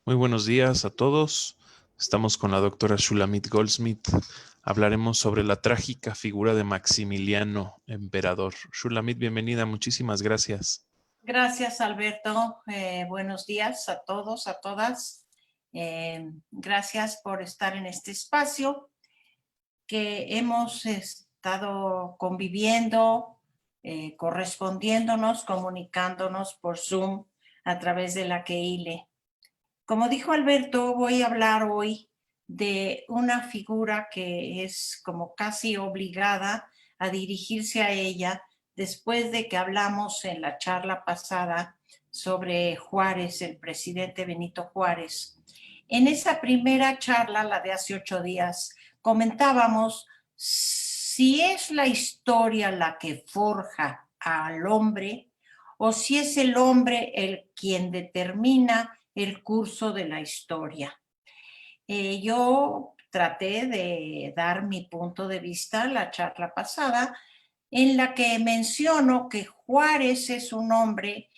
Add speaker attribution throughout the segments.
Speaker 1: Muy buenos días a todos. Estamos con la doctora Shulamit Goldsmith. Hablaremos sobre la trágica figura de Maximiliano, emperador. Shulamit, bienvenida. Muchísimas gracias.
Speaker 2: Gracias, Alberto. Buenos días a todos, a todas. Gracias por estar en este espacio que hemos estado conviviendo, correspondiéndonos, comunicándonos por Zoom a través de la KEILE. Como dijo Alberto, voy a hablar hoy de una figura que es como casi obligada a dirigirse a ella después de que hablamos en la charla pasada sobre Juárez, el presidente Benito Juárez. En esa primera charla, la de hace 8 días, comentábamos si es la historia la que forja al hombre o si es el hombre el quien determina el curso de la historia. Yo traté de dar mi punto de vista la charla pasada, en la que menciono que Juárez es un hombre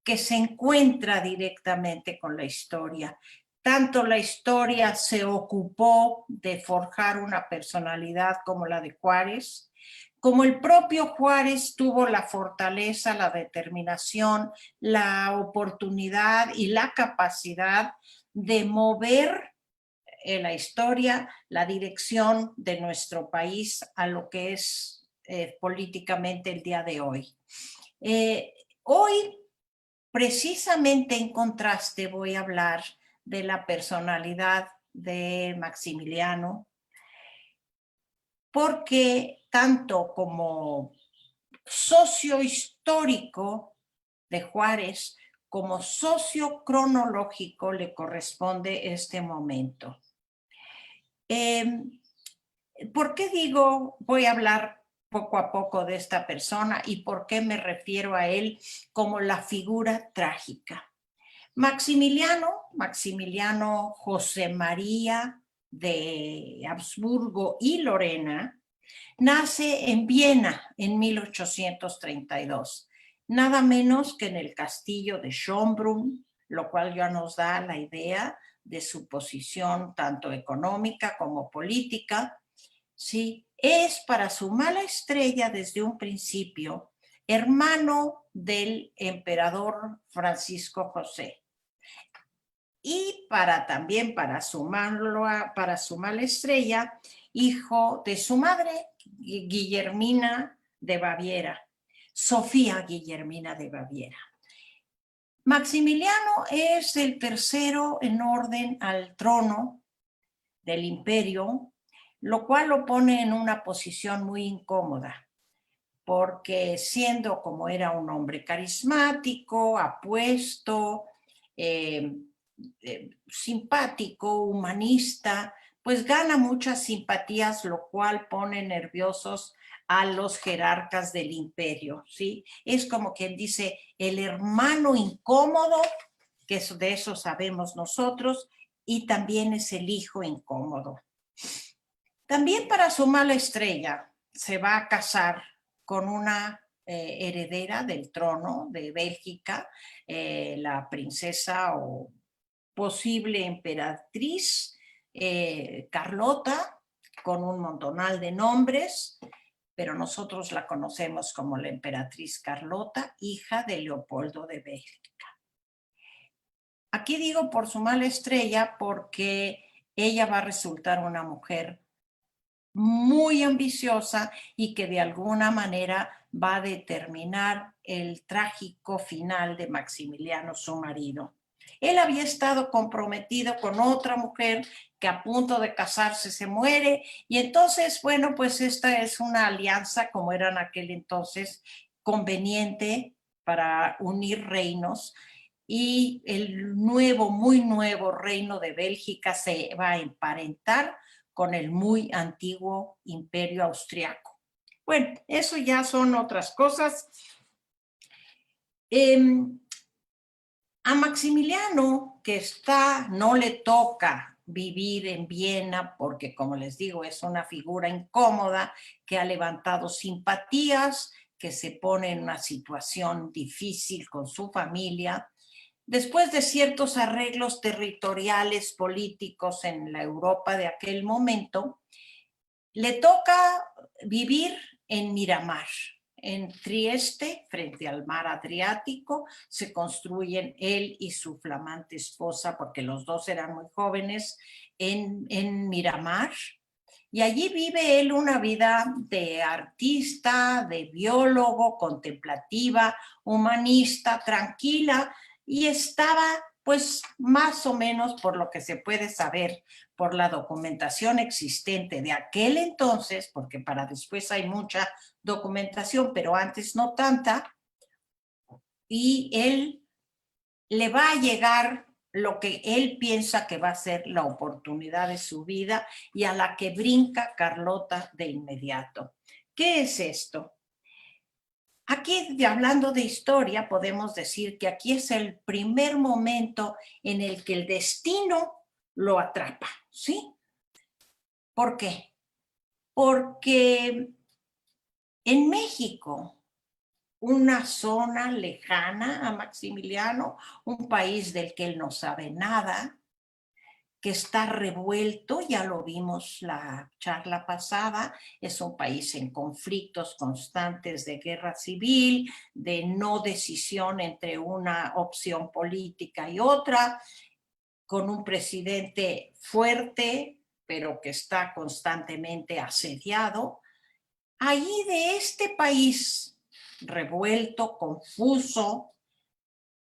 Speaker 2: que se encuentra directamente con la historia. Tanto la historia se ocupó de forjar una personalidad como la de Juárez, como el propio Juárez tuvo la fortaleza, la determinación, la oportunidad y la capacidad de mover en la historia la dirección de nuestro país a lo que es políticamente el día de hoy. Hoy, precisamente en contraste, voy a hablar de la personalidad de Maximiliano, porque tanto como socio histórico de Juárez como socio cronológico le corresponde este momento. ¿Por qué digo voy a hablar poco a poco de esta persona y por qué me refiero a él como la figura trágica? Maximiliano José María de Habsburgo y Lorena, nace en Viena en 1832, nada menos que en el castillo de Schönbrunn, lo cual ya nos da la idea de su posición tanto económica como política. Sí, es para su mala estrella desde un principio hermano del emperador Francisco José. Y también para su mala estrella, hijo de su madre, Guillermina de Baviera, Sofía Guillermina de Baviera. Maximiliano es el tercero en orden al trono del imperio, lo cual lo pone en una posición muy incómoda, porque siendo como era un hombre carismático, apuesto, simpático, humanista, pues gana muchas simpatías, lo cual pone nerviosos a los jerarcas del imperio, ¿sí? Es como quien dice el hermano incómodo, que de eso sabemos nosotros, y también es el hijo incómodo. También para su mala estrella se va a casar con una heredera del trono de Bélgica, la princesa o posible emperatriz Carlota, con un montonal de nombres, pero nosotros la conocemos como la emperatriz Carlota, hija de Leopoldo de Bélgica. Aquí digo por su mala estrella porque ella va a resultar una mujer muy ambiciosa y que de alguna manera va a determinar el trágico final de Maximiliano, su marido. Él había estado comprometido con otra mujer que a punto de casarse se muere y entonces, bueno, pues esta es una alianza, como era en aquel entonces, conveniente para unir reinos, y el nuevo, muy nuevo reino de Bélgica se va a emparentar con el muy antiguo imperio austriaco. Bueno, eso ya son otras cosas. A Maximiliano, que no le toca vivir en Viena porque, como les digo, es una figura incómoda que ha levantado simpatías, que se pone en una situación difícil con su familia. después de ciertos arreglos territoriales políticos en la Europa de aquel momento, le toca vivir en Miramar. En Trieste, frente al mar Adriático, se construyen él y su flamante esposa, porque los dos eran muy jóvenes, en Miramar. Y allí vive él una vida de artista, de biólogo, contemplativa, humanista, tranquila, y estaba pues más o menos, por lo que se puede saber por la documentación existente de aquel entonces, porque para después hay mucha documentación, pero antes no tanta, y él le va a llegar lo que él piensa que va a ser la oportunidad de su vida y a la que brinca Carlota de inmediato. ¿Qué es esto? Aquí, hablando de historia, podemos decir que aquí es el primer momento en el que el destino lo atrapa, ¿sí? ¿Por qué? Porque en México, una zona lejana a Maximiliano, un país del que él no sabe nada, que está revuelto, ya lo vimos la charla pasada, es un país en conflictos constantes de guerra civil, de no decisión entre una opción política y otra, con un presidente fuerte, pero que está constantemente asediado. Ahí de este país revuelto, confuso,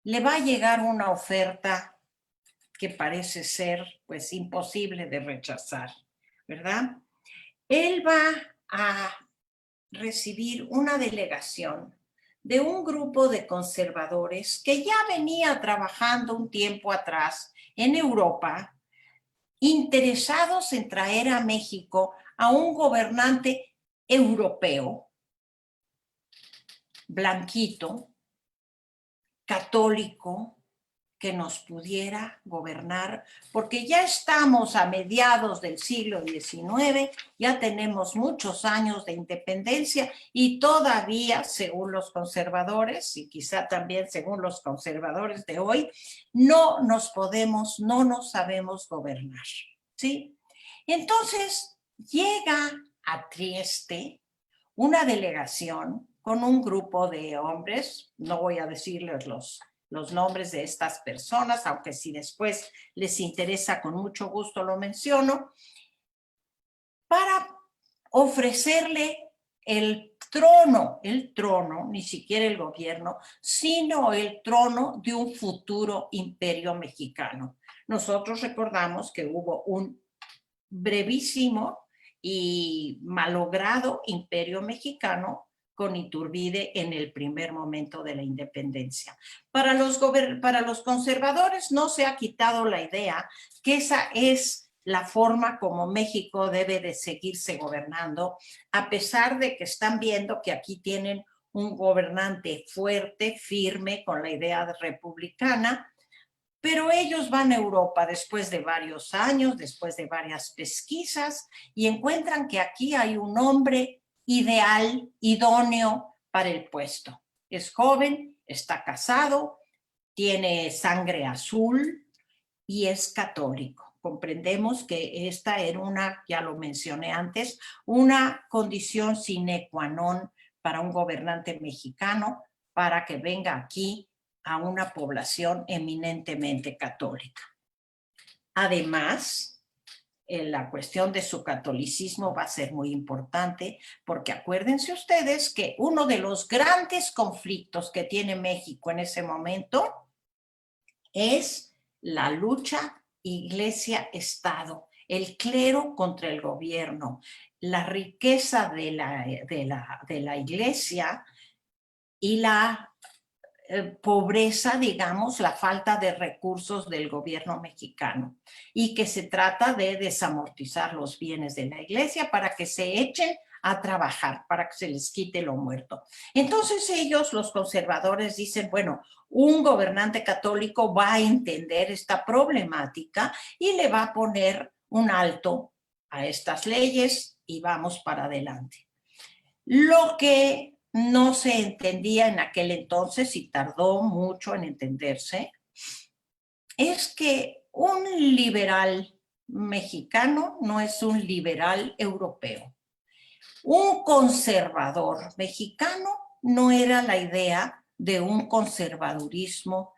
Speaker 2: le va a llegar una oferta que parece ser pues imposible de rechazar, ¿verdad? Él va a recibir una delegación de un grupo de conservadores que ya venía trabajando un tiempo atrás en Europa, interesados en traer a México a un gobernante europeo, blanquito, católico, que nos pudiera gobernar, porque ya estamos a mediados del siglo XIX, ya tenemos muchos años de independencia y todavía, según los conservadores, y quizá también según los conservadores de hoy, no nos sabemos gobernar, ¿sí? Entonces, llega a Trieste una delegación con un grupo de hombres, no voy a decirles los nombres de estas personas, aunque si después les interesa, con mucho gusto lo menciono, para ofrecerle el trono, ni siquiera el gobierno, sino el trono de un futuro imperio mexicano. Nosotros recordamos que hubo un brevísimo y malogrado imperio mexicano con Iturbide en el primer momento de la independencia. Para los conservadores no se ha quitado la idea que esa es la forma como México debe de seguirse gobernando, a pesar de que están viendo que aquí tienen un gobernante fuerte, firme, con la idea republicana, pero ellos van a Europa después de varios años, después de varias pesquisas, y encuentran que aquí hay un hombre ideal, idóneo para el puesto. Es joven, está casado, tiene sangre azul y es católico. Comprendemos que esta era ya lo mencioné antes, una condición sine qua non para un gobernante mexicano para que venga aquí a una población eminentemente católica. Además, la cuestión de su catolicismo va a ser muy importante, porque acuérdense ustedes que uno de los grandes conflictos que tiene México en ese momento es la lucha Iglesia-Estado, el clero contra el gobierno, la riqueza de la Iglesia y la pobreza, digamos, la falta de recursos del gobierno mexicano, y que se trata de desamortizar los bienes de la Iglesia para que se echen a trabajar, para que se les quite lo muerto. Entonces ellos, los conservadores, dicen, bueno, un gobernante católico va a entender esta problemática y le va a poner un alto a estas leyes y vamos para adelante. Lo que no se entendía en aquel entonces y tardó mucho en entenderse es que un liberal mexicano no es un liberal europeo. Un conservador mexicano no era la idea de un conservadurismo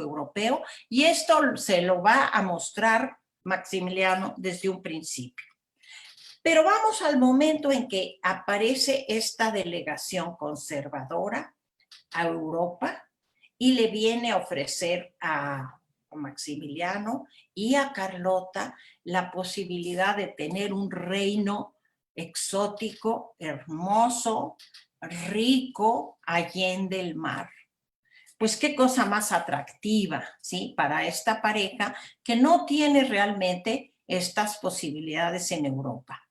Speaker 2: europeo, y esto se lo va a mostrar Maximiliano desde un principio. Pero vamos al momento en que aparece esta delegación conservadora a Europa y le viene a ofrecer a Maximiliano y a Carlota la posibilidad de tener un reino exótico, hermoso, rico, allende el mar. Pues qué cosa más atractiva, ¿sí? Para esta pareja que no tiene realmente estas posibilidades en Europa.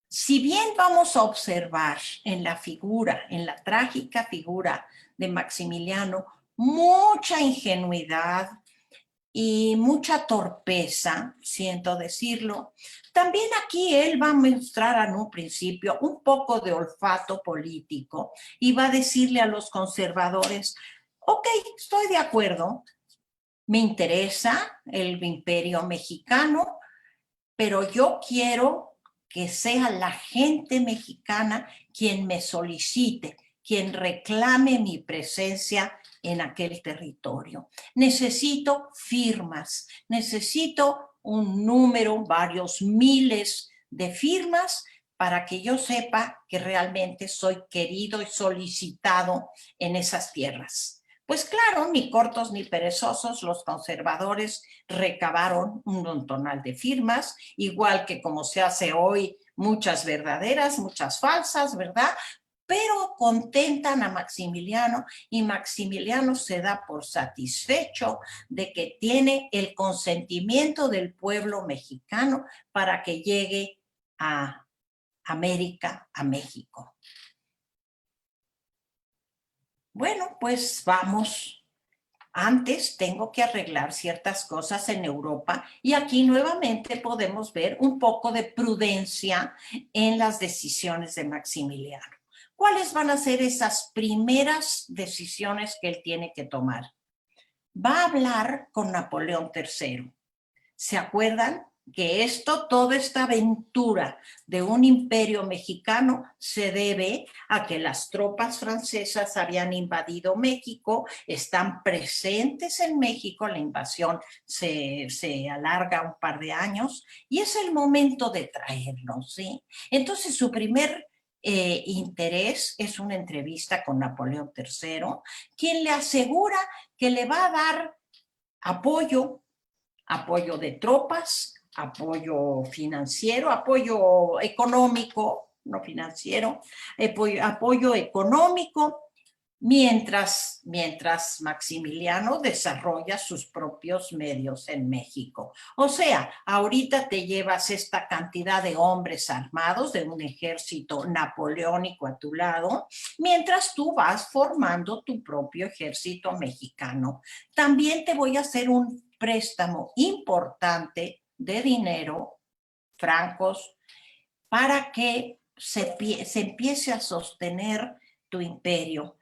Speaker 2: Si bien vamos a observar en la figura, en la trágica figura de Maximiliano, mucha ingenuidad y mucha torpeza, siento decirlo, también aquí él va a mostrar en un principio un poco de olfato político y va a decirle a los conservadores, ok, estoy de acuerdo, me interesa el imperio mexicano, pero yo quiero que sea la gente mexicana quien me solicite, quien reclame mi presencia en aquel territorio. Necesito firmas, necesito un número, varios miles de firmas para que yo sepa que realmente soy querido y solicitado en esas tierras. Pues claro, ni cortos ni perezosos, los conservadores recabaron un montonal de firmas, igual que como se hace hoy, muchas verdaderas, muchas falsas, ¿verdad? Pero contentan a Maximiliano y Maximiliano se da por satisfecho de que tiene el consentimiento del pueblo mexicano para que llegue a América, a México. Bueno, pues vamos. Antes tengo que arreglar ciertas cosas en Europa y aquí nuevamente podemos ver un poco de prudencia en las decisiones de Maximiliano. ¿Cuáles van a ser esas primeras decisiones que él tiene que tomar? Va a hablar con Napoleón III. ¿Se acuerdan? Que toda esta aventura de un imperio mexicano se debe a que las tropas francesas habían invadido México, están presentes en México, la invasión se alarga un par de años y es el momento de traerlos, ¿sí? Entonces su primer interés es una entrevista con Napoleón III, quien le asegura que le va a dar apoyo de tropas, apoyo financiero, apoyo económico, no financiero, apoyo económico, mientras Maximiliano desarrolla sus propios medios en México. O sea, ahorita te llevas esta cantidad de hombres armados de un ejército napoleónico a tu lado, mientras tú vas formando tu propio ejército mexicano. También te voy a hacer un préstamo importante de dinero, francos, para que se empiece a sostener tu imperio.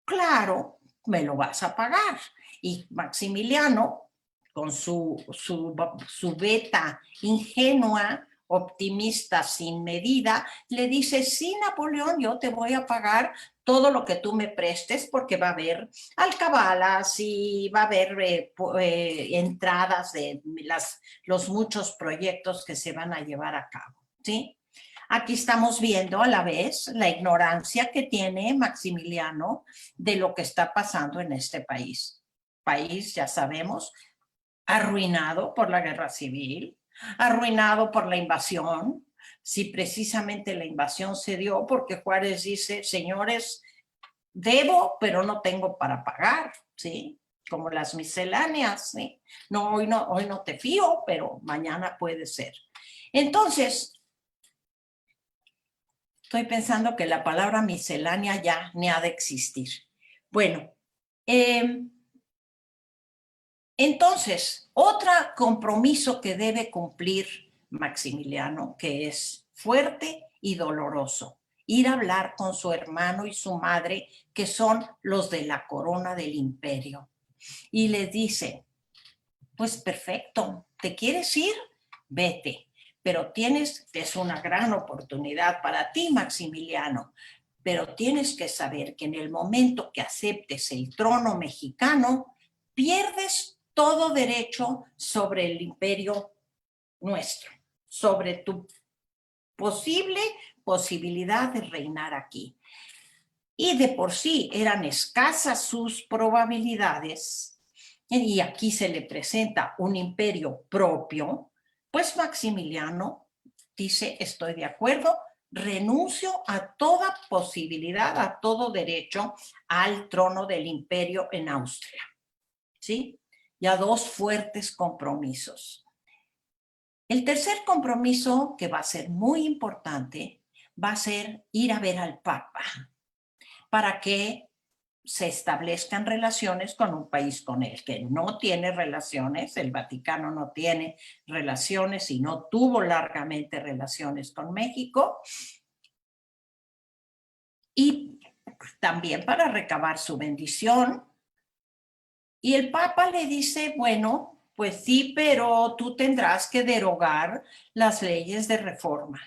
Speaker 2: Claro, me lo vas a pagar. Y Maximiliano, con su beta ingenua, optimista sin medida, le dice, sí, Napoleón, yo te voy a pagar todo lo que tú me prestes porque va a haber alcabalas y va a haber entradas de los muchos proyectos que se van a llevar a cabo, ¿sí? Aquí estamos viendo a la vez la ignorancia que tiene Maximiliano de lo que está pasando en este país. País, ya sabemos, arruinado por la guerra civil, arruinado por la invasión. Si precisamente la invasión se dio porque Juárez dice, señores, debo, pero no tengo para pagar, ¿sí? Como las misceláneas, ¿sí? No, hoy no te fío, pero mañana puede ser. Entonces, estoy pensando que la palabra miscelánea ya ni ha de existir. Bueno, entonces, otro compromiso que debe cumplir Maximiliano, que es fuerte y doloroso, ir a hablar con su hermano y su madre, que son los de la corona del imperio. Y le dice, pues perfecto, ¿te quieres ir? Vete, pero es una gran oportunidad para ti, Maximiliano, pero tienes que saber que en el momento que aceptes el trono mexicano, pierdes todo derecho sobre el imperio nuestro, sobre tu posibilidad de reinar aquí. Y de por sí eran escasas sus probabilidades, y aquí se le presenta un imperio propio, pues Maximiliano dice, estoy de acuerdo, renuncio a toda posibilidad, a todo derecho al trono del imperio en Austria, ¿sí? Y a dos fuertes compromisos. El tercer compromiso, que va a ser muy importante, va a ser ir a ver al Papa para que se establezcan relaciones con un país con el que no tiene relaciones. El Vaticano no tiene relaciones y no tuvo largamente relaciones con México. Y también para recabar su bendición. Y el Papa le dice, bueno, pues sí, pero tú tendrás que derogar las leyes de reforma.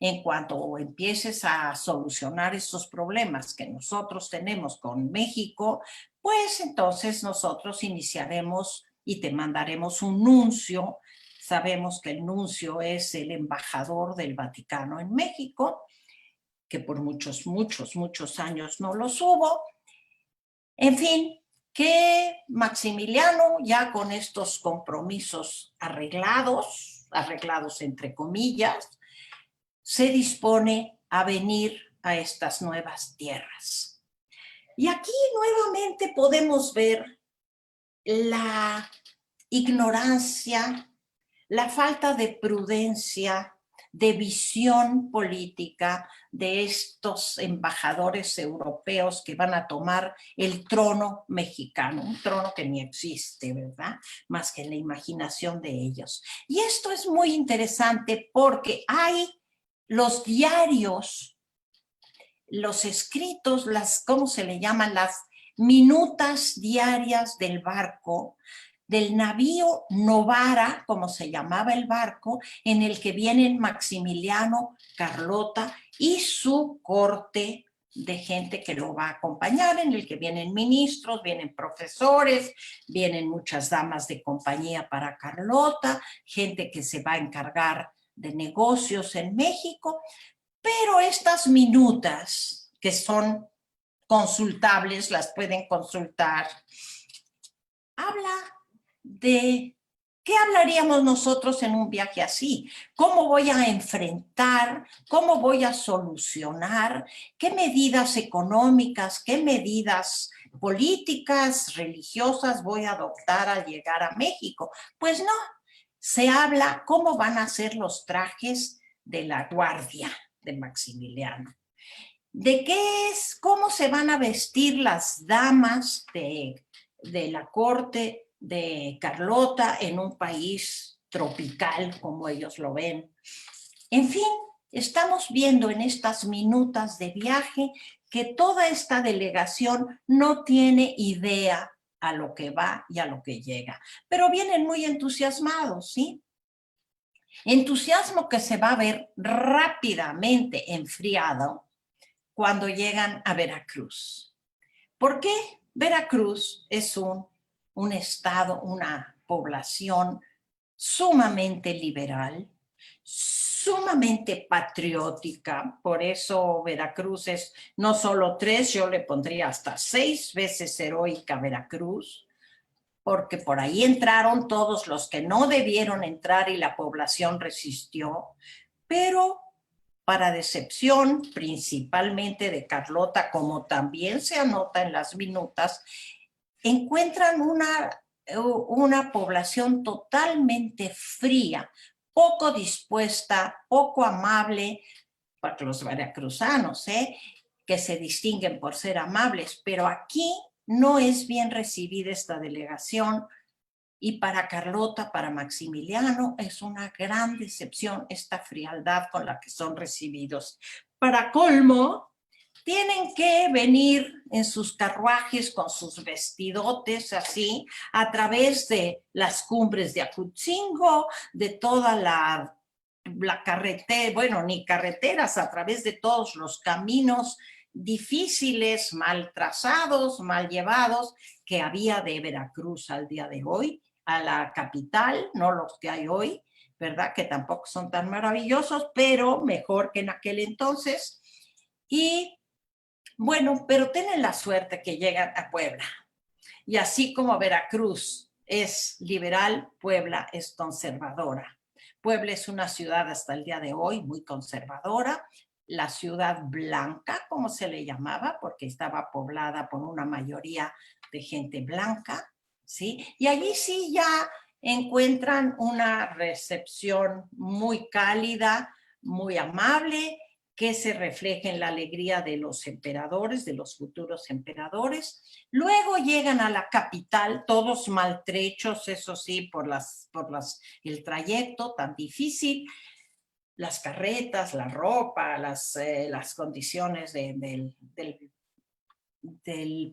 Speaker 2: En cuanto empieces a solucionar estos problemas que nosotros tenemos con México, pues entonces nosotros iniciaremos y te mandaremos un nuncio. Sabemos que el nuncio es el embajador del Vaticano en México, que por muchos años no los hubo. En fin, que Maximiliano, ya con estos compromisos arreglados entre comillas, se dispone a venir a estas nuevas tierras. Y aquí nuevamente podemos ver la ignorancia, la falta de prudencia, de visión política de estos embajadores europeos que van a tomar el trono mexicano, un trono que ni existe, ¿verdad? Más que en la imaginación de ellos. Y esto es muy interesante porque hay los diarios, los escritos, ¿cómo se le llaman? Las minutas diarias del barco, del navío Novara, como se llamaba el barco, en el que vienen Maximiliano, Carlota y su corte de gente que lo va a acompañar, en el que vienen ministros, vienen profesores, vienen muchas damas de compañía para Carlota, gente que se va a encargar de negocios en México. Pero estas minutas, que son consultables, las pueden consultar, habla de qué hablaríamos nosotros en un viaje así, cómo voy a enfrentar, cómo voy a solucionar, qué medidas económicas, qué medidas políticas, religiosas voy a adoptar al llegar a México. Pues no, se habla cómo van a ser los trajes de la guardia de Maximiliano. ¿De qué es? ¿Cómo se van a vestir las damas de la corte de Carlota en un país tropical como ellos lo ven? En fin, estamos viendo en estas minutas de viaje que toda esta delegación no tiene idea a lo que va y a lo que llega, pero vienen muy entusiasmados, ¿sí? Entusiasmo que se va a ver rápidamente enfriado cuando llegan a Veracruz. ¿Por qué? Veracruz es un estado, una población sumamente liberal, sumamente patriótica. Por eso Veracruz es no solo 3, yo le pondría hasta 6 veces heroica Veracruz, porque por ahí entraron todos los que no debieron entrar y la población resistió, pero para decepción principalmente de Carlota, como también se anota en las minutas, encuentran una población totalmente fría, poco dispuesta, poco amable, para los veracruzanos, que se distinguen por ser amables, pero aquí no es bien recibida esta delegación. Y para Carlota, para Maximiliano, es una gran decepción esta frialdad con la que son recibidos. para colmo, tienen que venir en sus carruajes con sus vestidotes así, a través de las cumbres de Ajutzingo, de toda la carretera, bueno, ni carreteras, a través de todos los caminos difíciles, mal trazados, mal llevados, que había de Veracruz al día de hoy, a la capital, no los que hay hoy, ¿verdad? Que tampoco son tan maravillosos, pero mejor que en aquel entonces. Y bueno, pero tienen la suerte que llegan a Puebla. Y así como Veracruz es liberal, Puebla es conservadora. Puebla es una ciudad hasta el día de hoy muy conservadora, la ciudad blanca, como se le llamaba, porque estaba poblada por una mayoría de gente blanca, ¿sí? Y allí sí ya encuentran una recepción muy cálida, muy amable, que se refleja en la alegría de los emperadores, de los futuros emperadores. Luego llegan a la capital, todos maltrechos, eso sí, por el trayecto tan difícil, las carretas, la ropa, las condiciones del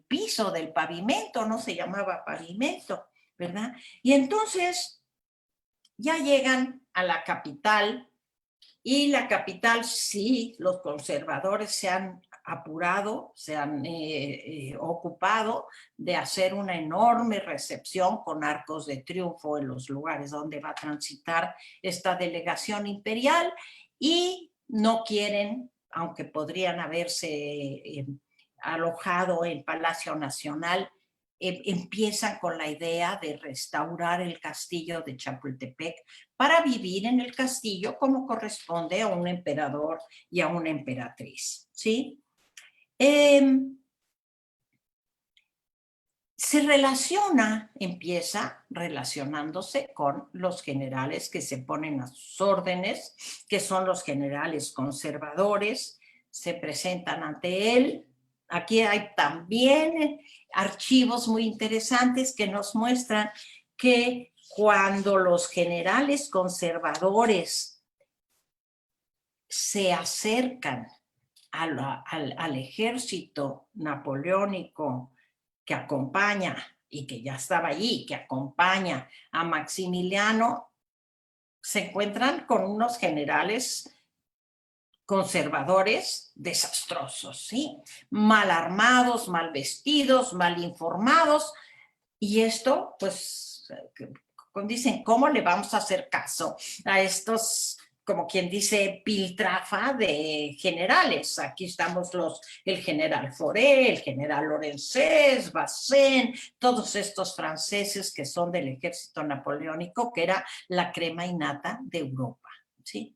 Speaker 2: piso, del pavimento, no se llamaba pavimento, ¿verdad? Y entonces ya llegan a la capital, y la capital, sí, los conservadores se han apurado, se han ocupado de hacer una enorme recepción con arcos de triunfo en los lugares donde va a transitar esta delegación imperial, y no quieren, aunque podrían haberse alojado en Palacio Nacional, empiezan con la idea de restaurar el castillo de Chapultepec para vivir en el castillo como corresponde a un emperador y a una emperatriz, ¿sí? Empieza relacionándose con los generales que se ponen a sus órdenes, que son los generales conservadores, se presentan ante él. Aquí hay también archivos muy interesantes que nos muestran que cuando los generales conservadores se acercan al ejército napoleónico que acompaña, y que ya estaba allí, que acompaña a Maximiliano, se encuentran con unos generales conservadores desastrosos, ¿sí? Mal armados, mal vestidos, mal informados, y esto, pues, dicen, ¿cómo le vamos a hacer caso a estos, como quien dice, piltrafa de generales? Aquí estamos el general Foré, el general Lorenzés, Bazaine, todos estos franceses que son del ejército napoleónico, que era la crema innata de Europa, ¿sí?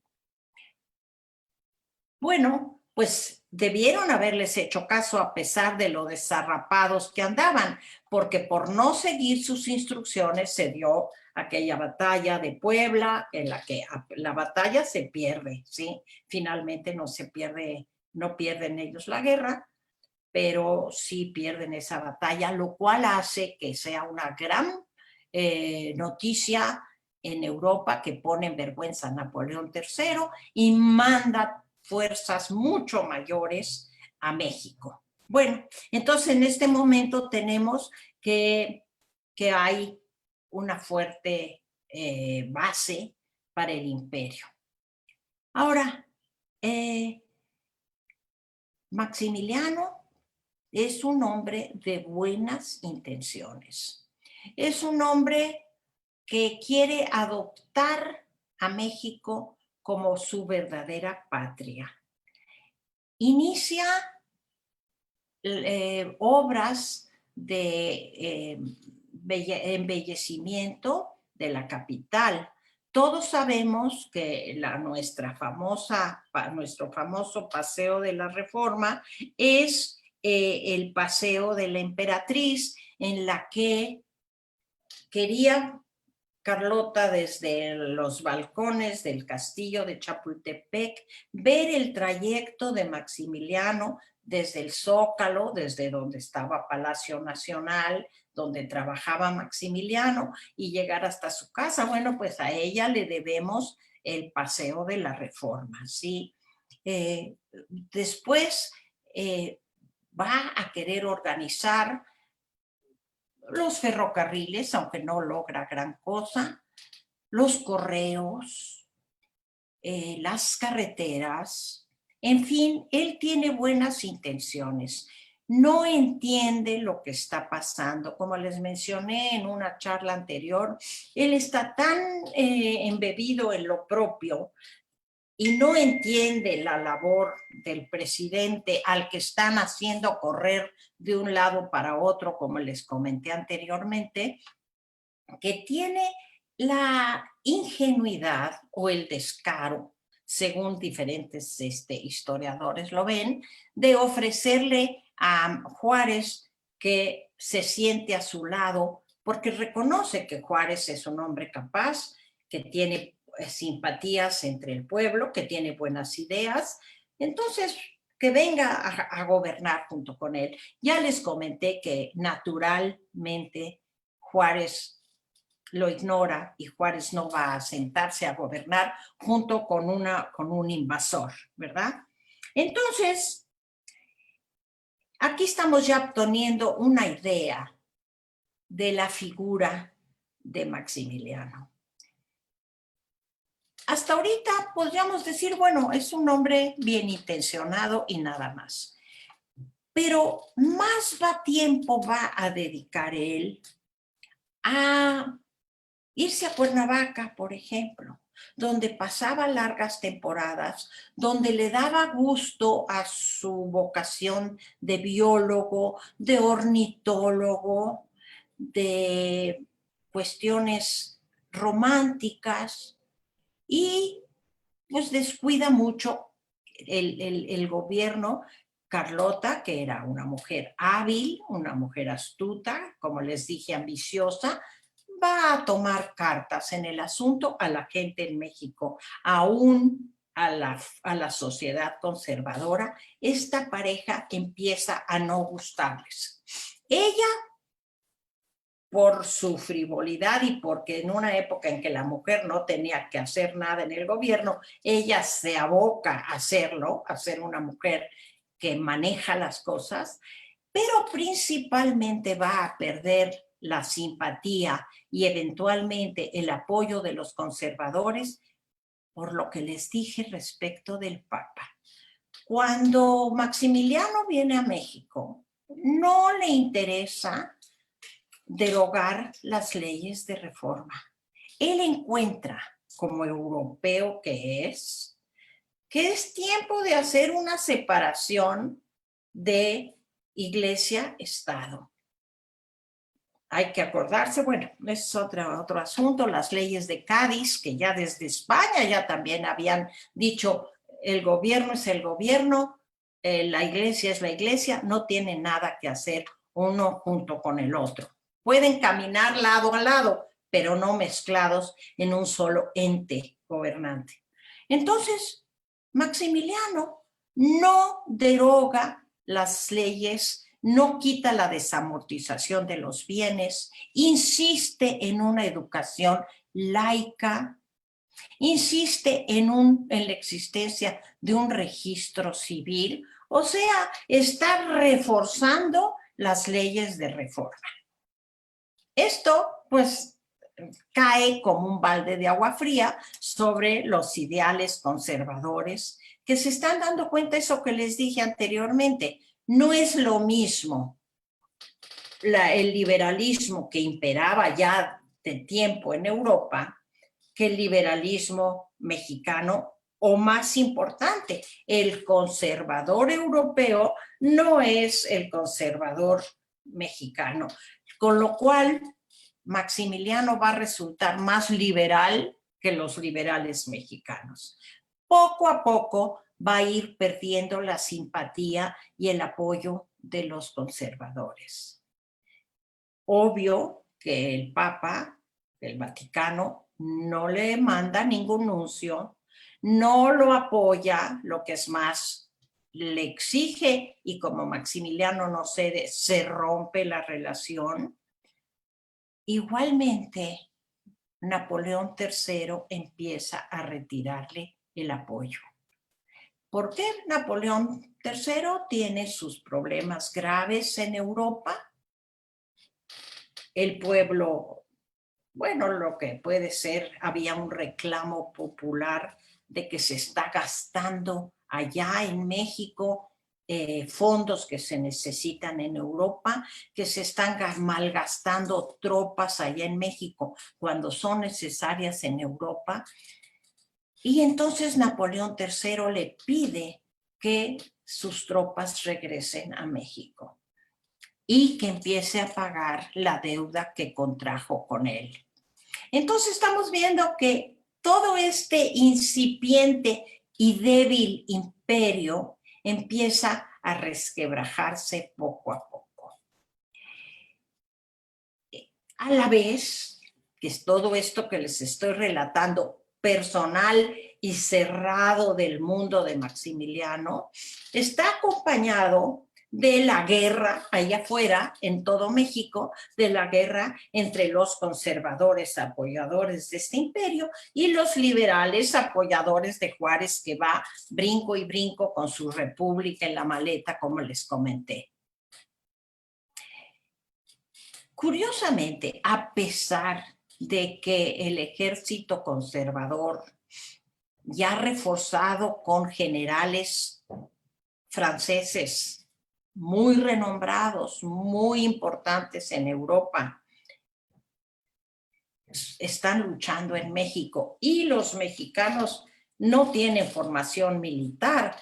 Speaker 2: Bueno, pues debieron haberles hecho caso a pesar de lo desarrapados que andaban, porque por no seguir sus instrucciones se dio aquella batalla de Puebla, en la que la batalla se pierde, ¿sí? Finalmente no se pierde, no pierden ellos la guerra, pero sí pierden esa batalla, lo cual hace que sea una gran noticia en Europa, que pone en vergüenza a Napoleón III y manda fuerzas mucho mayores a México. Bueno, entonces en este momento tenemos que hay una fuerte base para el imperio. Ahora, Maximiliano es un hombre de buenas intenciones. Es un hombre que quiere adoptar a México como su verdadera patria. Inicia obras de embellecimiento de la capital. Todos sabemos que nuestro famoso Paseo de la Reforma es el Paseo de la Emperatriz, en la que quería Carlota, desde los balcones del castillo de Chapultepec, ver el trayecto de Maximiliano desde el Zócalo, desde donde estaba Palacio Nacional, donde trabajaba Maximiliano, y llegar hasta su casa. Bueno, pues a ella le debemos el Paseo de la Reforma, ¿sí? Después va a querer organizar los ferrocarriles, aunque no logra gran cosa, los correos, las carreteras, en fin, él tiene buenas intenciones. No entiende lo que está pasando. Como les mencioné en una charla anterior, él está tan embebido en lo propio y no entiende la labor del presidente al que están haciendo correr de un lado para otro, como les comenté anteriormente, que tiene la ingenuidad o el descaro, según diferentes historiadores lo ven, de ofrecerle a Juárez que se siente a su lado, porque reconoce que Juárez es un hombre capaz, que tiene simpatías entre el pueblo, que tiene buenas ideas. Entonces, que venga a gobernar junto con él. Ya les comenté que naturalmente Juárez lo ignora y Juárez no va a sentarse a gobernar junto con un invasor, ¿verdad? Entonces, aquí estamos ya obteniendo una idea de la figura de Maximiliano. Hasta ahorita podríamos decir, bueno, es un hombre bien intencionado y nada más. Pero más tiempo va a dedicar él a irse a Cuernavaca, por ejemplo, donde pasaba largas temporadas, donde le daba gusto a su vocación de biólogo, de ornitólogo, de cuestiones románticas, y pues descuida mucho el gobierno. Carlota, que era una mujer hábil, una mujer astuta, como les dije, ambiciosa, va a tomar cartas en el asunto a la gente en México, aún a la sociedad conservadora. Esta pareja empieza a no gustarles. Ella, por su frivolidad y porque en una época en que la mujer no tenía que hacer nada en el gobierno, ella se aboca a hacerlo, a ser una mujer que maneja las cosas, pero principalmente va a perder la simpatía y eventualmente el apoyo de los conservadores por lo que les dije respecto del Papa. Cuando Maximiliano viene a México, no le interesa derogar las leyes de reforma. Él encuentra, como europeo que es tiempo de hacer una separación de Iglesia-Estado. Hay que acordarse, bueno, es otro asunto, las leyes de Cádiz, que ya desde España ya también habían dicho, el gobierno es el gobierno, la iglesia es la iglesia, no tiene nada que hacer uno junto con el otro. Pueden caminar lado a lado, pero no mezclados en un solo ente gobernante. Entonces, Maximiliano no deroga las leyes, no quita la desamortización de los bienes, insiste en una educación laica, insiste en la existencia de un registro civil, o sea, está reforzando las leyes de reforma. Esto, pues, cae como un balde de agua fría sobre los ideales conservadores que se están dando cuenta de eso que les dije anteriormente. No es lo mismo el liberalismo que imperaba ya de tiempo en Europa que el liberalismo mexicano, o más importante, el conservador europeo no es el conservador mexicano, con lo cual Maximiliano va a resultar más liberal que los liberales mexicanos. Poco a poco va a ir perdiendo la simpatía y el apoyo de los conservadores. Obvio que el Papa, el Vaticano, no le manda ningún nuncio, no lo apoya, lo que es más, le exige, y como Maximiliano no cede, se rompe la relación. Igualmente, Napoleón III empieza a retirarle el apoyo. Porque Napoleón III tiene sus problemas graves en Europa. El pueblo, bueno, lo que puede ser, había un reclamo popular de que se está gastando allá en México fondos que se necesitan en Europa, que se están malgastando tropas allá en México cuando son necesarias en Europa. Y entonces Napoleón III le pide que sus tropas regresen a México y que empiece a pagar la deuda que contrajo con él. Entonces estamos viendo que todo este incipiente y débil imperio empieza a resquebrajarse poco a poco. A la vez, que es todo esto que les estoy relatando, personal y cerrado del mundo de Maximiliano, está acompañado de la guerra allá afuera, en todo México, de la guerra entre los conservadores apoyadores de este imperio y los liberales apoyadores de Juárez, que va brinco y brinco con su república en la maleta, como les comenté. Curiosamente, a pesar de que el ejército conservador, ya reforzado con generales franceses muy renombrados, muy importantes en Europa, están luchando en México y los mexicanos no tienen formación militar,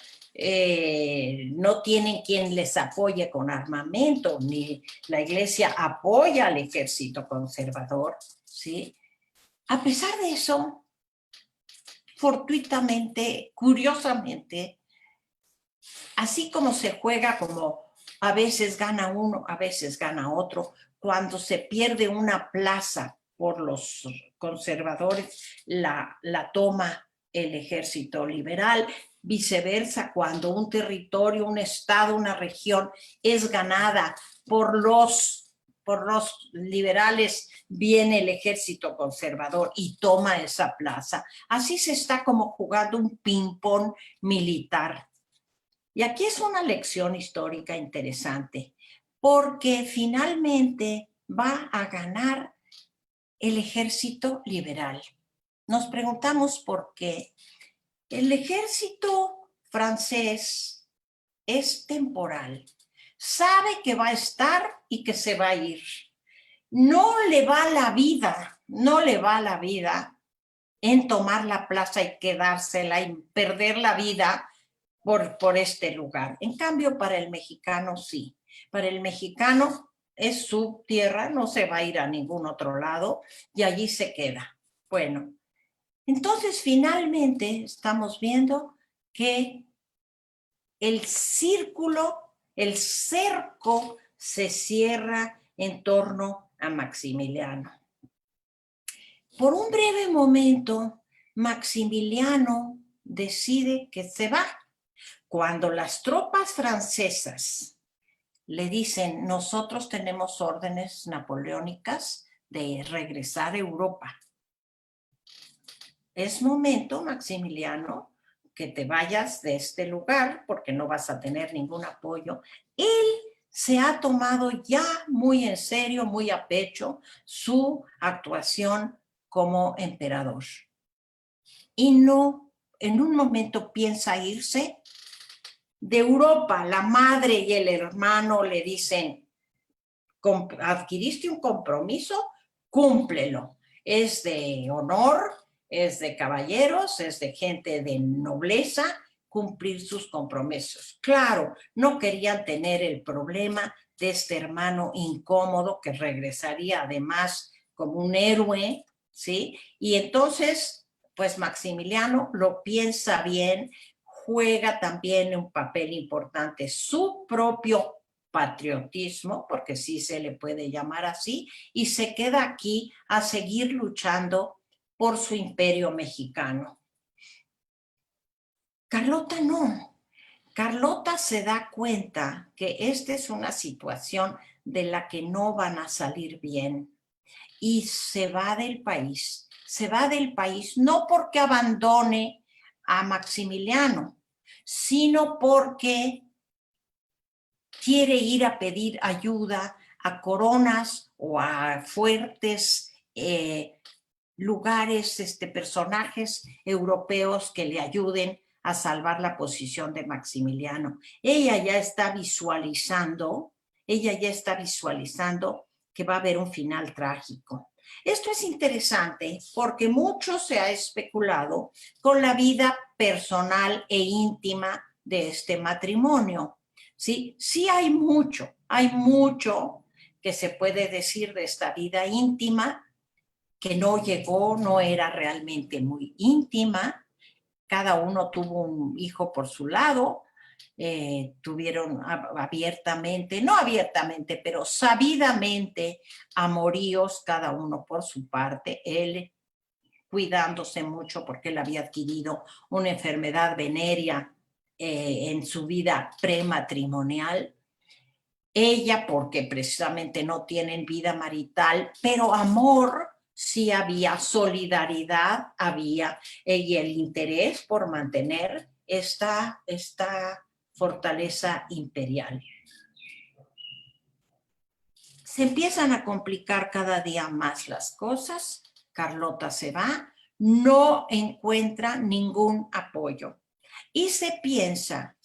Speaker 2: no tienen quien les apoye con armamento, ni la iglesia apoya al ejército conservador, ¿sí? A pesar de eso, fortuitamente, curiosamente, así como se juega, como a veces gana uno, a veces gana otro, cuando se pierde una plaza por los conservadores, la toma el ejército liberal. Viceversa, cuando un territorio, un estado, una región es ganada por los liberales, viene el ejército conservador y toma esa plaza. Así se está como jugando un ping-pong militar. Y aquí es una lección histórica interesante, porque finalmente va a ganar el ejército liberal. Nos preguntamos por qué. El ejército francés es temporal, sabe que va a estar y que se va a ir. No le va la vida en tomar la plaza y quedársela y perder la vida por este lugar. En cambio, para el mexicano sí. Para el mexicano es su tierra, no se va a ir a ningún otro lado y allí se queda. Bueno, entonces finalmente estamos viendo que el círculo, el cerco se cierra en torno a Maximiliano. Por un breve momento, Maximiliano decide que se va. Cuando las tropas francesas le dicen, nosotros tenemos órdenes napoleónicas de regresar a Europa, es momento, Maximiliano, que te vayas de este lugar porque no vas a tener ningún apoyo. Él se ha tomado ya muy en serio, muy a pecho, su actuación como emperador. Y no, en un momento piensa irse. De Europa, la madre y el hermano le dicen, adquiriste un compromiso, cúmplelo. Es de honor, es de caballeros, es de gente de nobleza cumplir sus compromisos. Claro, no querían tener el problema de este hermano incómodo que regresaría además como un héroe, ¿sí? Y entonces, pues Maximiliano lo piensa bien, juega también un papel importante su propio patriotismo, porque sí se le puede llamar así, y se queda aquí a seguir luchando por su imperio mexicano. Carlota no. Carlota se da cuenta que esta es una situación de la que no van a salir bien y se va del país. Se va del país no porque abandone a Maximiliano, sino porque quiere ir a pedir ayuda a coronas o a fuertes lugares, personajes europeos que le ayuden a salvar la posición de Maximiliano. Ella ya está visualizando que va a haber un final trágico. Esto es interesante porque mucho se ha especulado con la vida personal e íntima de este matrimonio. Sí, sí hay mucho que se puede decir de esta vida íntima, que no llegó, no era realmente muy íntima. Cada uno tuvo un hijo por su lado, tuvieron abiertamente, no abiertamente, pero sabidamente amoríos, cada uno por su parte. Él cuidándose mucho porque él había adquirido una enfermedad venérea en su vida prematrimonial. Ella porque precisamente no tienen vida marital, pero amor sí había, solidaridad había, y el interés por mantener esta fortaleza imperial. Se empiezan a complicar cada día más las cosas. Carlota se va, no encuentra ningún apoyo. Y se piensa,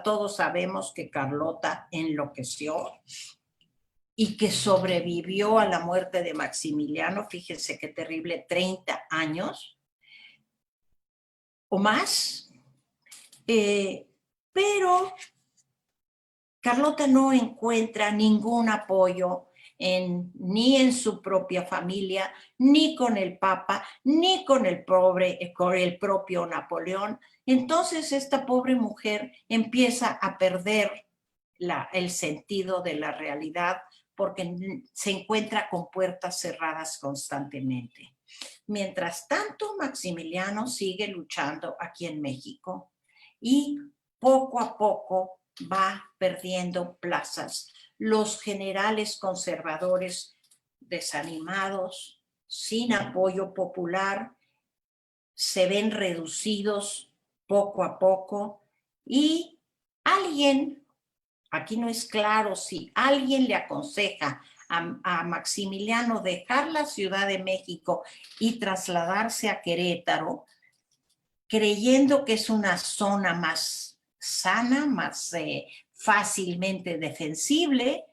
Speaker 2: todos sabemos que Carlota enloqueció y que sobrevivió a la muerte de Maximiliano, fíjense qué terrible, 30 años o más, pero Carlota no encuentra ningún apoyo ni en su propia familia, ni con el Papa, ni con el propio Napoleón. Entonces esta pobre mujer empieza a perder el sentido de la realidad porque se encuentra con puertas cerradas constantemente. Mientras tanto, Maximiliano sigue luchando aquí en México y poco a poco va perdiendo plazas. Los generales conservadores desanimados, sin apoyo popular, se ven reducidos poco a poco y alguien, aquí no es claro si alguien le aconseja a Maximiliano dejar la Ciudad de México y trasladarse a Querétaro, creyendo que es una zona más sana, más fácilmente defensible,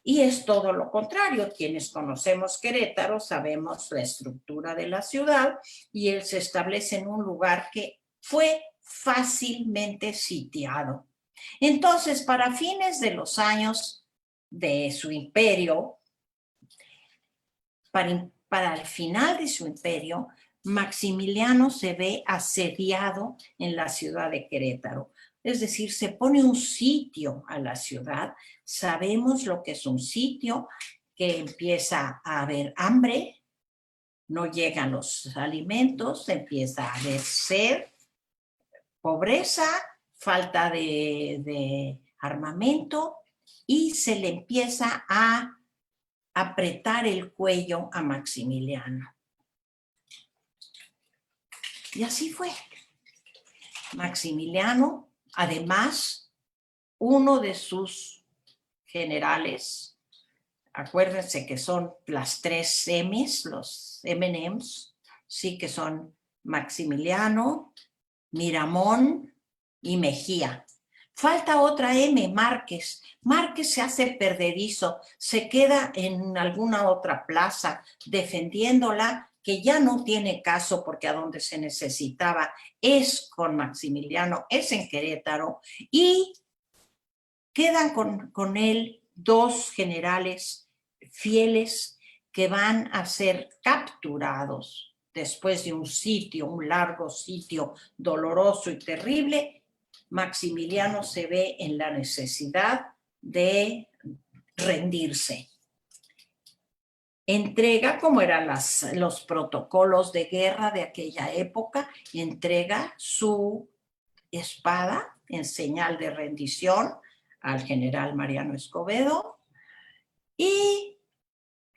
Speaker 2: y es todo lo contrario. Quienes conocemos Querétaro sabemos la estructura de la ciudad y él se establece en un lugar que fue fácilmente sitiado. Entonces, para fines de los años de su imperio, para el final de su imperio, Maximiliano se ve asediado en la ciudad de Querétaro. Es decir, se pone un sitio a la ciudad. Sabemos lo que es un sitio, que empieza a haber hambre, no llegan los alimentos, empieza a haber sed, pobreza, falta de armamento, y se le empieza a apretar el cuello a Maximiliano. Y así fue. Maximiliano, además, uno de sus generales, acuérdense que son las 3 M's, los M&M's, sí, que son Maximiliano, Miramón y Mejía. Falta otra M, Márquez. Márquez se hace perdedizo, se queda en alguna otra plaza defendiéndola, que ya no tiene caso porque a donde se necesitaba es con Maximiliano, es en Querétaro, y quedan con él 2 generales fieles que van a ser capturados después de un largo sitio doloroso y terrible. Maximiliano se ve en la necesidad de rendirse. Entrega, como eran los protocolos de guerra de aquella época, entrega su espada en señal de rendición al general Mariano Escobedo, y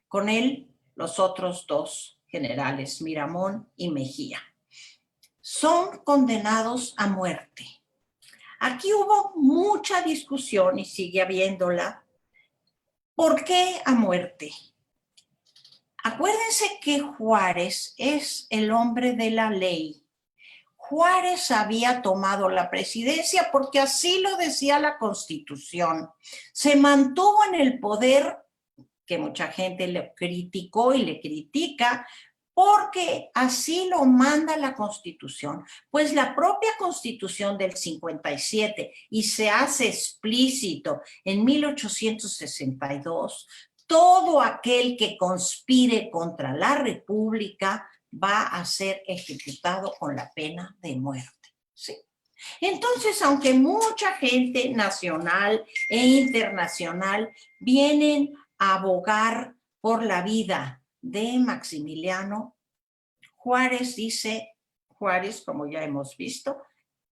Speaker 2: con él los otros 2 generales, Miramón y Mejía. son condenados a muerte. Aquí hubo mucha discusión y sigue habiéndola. ¿Por qué a muerte? Acuérdense que Juárez es el hombre de la ley. Juárez había tomado la presidencia porque así lo decía la Constitución. Se mantuvo en el poder, que mucha gente le criticó y le critica, porque así lo manda la Constitución. Pues la propia Constitución del 57, y se hace explícito en 1862, todo aquel que conspire contra la República va a ser ejecutado con la pena de muerte. ¿Sí? Entonces, aunque mucha gente nacional e internacional vienen a abogar por la vida de Maximiliano, Juárez dice, Juárez, como ya hemos visto,